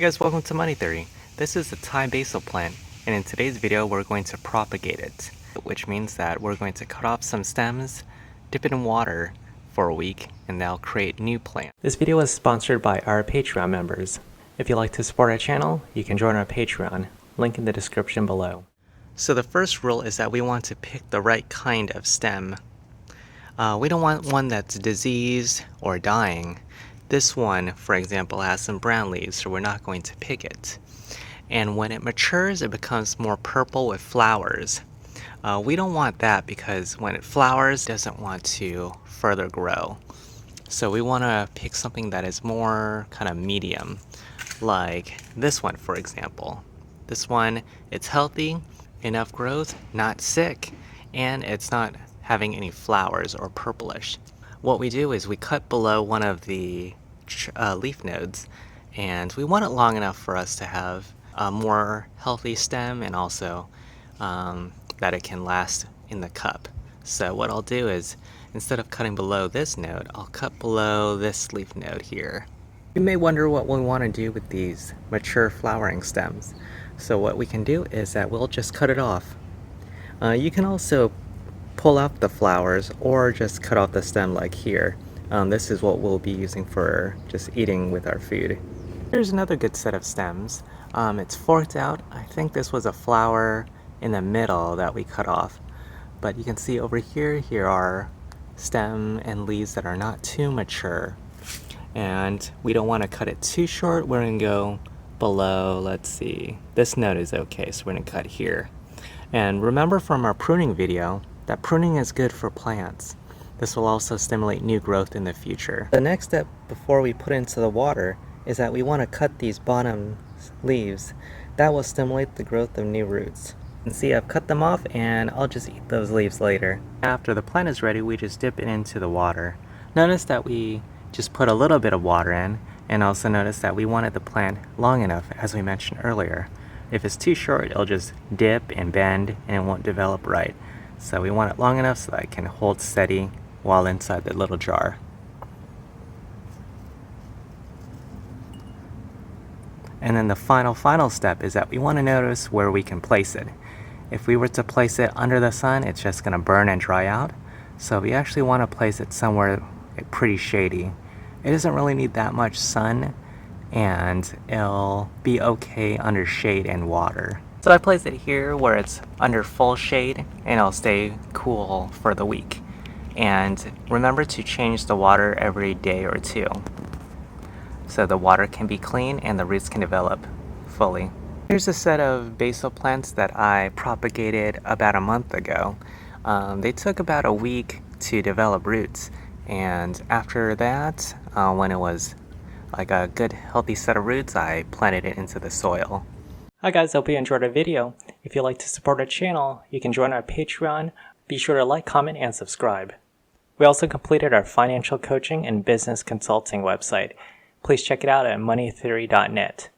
Hey guys, welcome to Money Theory. This is the Thai basil plant, and in today's video we're going to propagate it, which means that we're going to cut off some stems, dip it in water for a week, and they'll create new plants. This video is sponsored by our Patreon members. If you'd like to support our channel, you can join our Patreon, link in the description below. So the first rule is that we want to pick the right kind of stem. We don't want one that's diseased or dying. This one, for example, has some brown leaves, so we're not going to pick it. And when it matures, it becomes more purple with flowers. We don't want that because when it flowers, it doesn't want to further grow. So we want to pick something that is more kind of medium, like this one, for example. This one, it's healthy, enough growth, not sick, and it's not having any flowers or purplish. What we do is we cut below one of the leaf nodes, and we want it long enough for us to have a more healthy stem and also that it can last in the cup. So what I'll do is, instead of cutting below this node, I'll cut below this leaf node here. You may wonder what we want to do with these mature flowering stems. So what we can do is that we'll just cut it off. You can also pull out the flowers or just cut off the stem like here. This is what we'll be using for just eating with our food. Here's another good set of stems. It's forked out. I think this was a flower in the middle that we cut off. But you can see over here are stem and leaves that are not too mature. And we don't want to cut it too short. We're going to go below, let's see, this node is okay, so we're going to cut here. And remember from our pruning video, that pruning is good for plants. This will also stimulate new growth in the future. The next step before we put into the water is that we want to cut these bottom leaves. That will stimulate the growth of new roots. And see, I've cut them off and I'll just eat those leaves later. After the plant is ready, we just dip it into the water. Notice that we just put a little bit of water in, and also notice that we wanted the plant long enough, as we mentioned earlier. If it's too short, it'll just dip and bend and it won't develop right. So we want it long enough so that it can hold steady while inside the little jar. And then the final step is that we want to notice where we can place it. If we were to place it under the sun, it's just going to burn and dry out. So we actually want to place it somewhere pretty shady. It doesn't really need that much sun, and it'll be okay under shade and water. So I place it here where it's under full shade, and it'll stay cool for the week. And remember to change the water every day or two, so the water can be clean and the roots can develop fully. Here's a set of basil plants that I propagated about a month ago. They took about a week to develop roots, and after that, when it was like a good healthy set of roots, I planted it into the soil. Hi guys, hope you enjoyed our video. If you'd like to support our channel, you can join our Patreon. Be sure to like, comment, and subscribe. We also completed our financial coaching and business consulting website. Please check it out at moneytheory.net.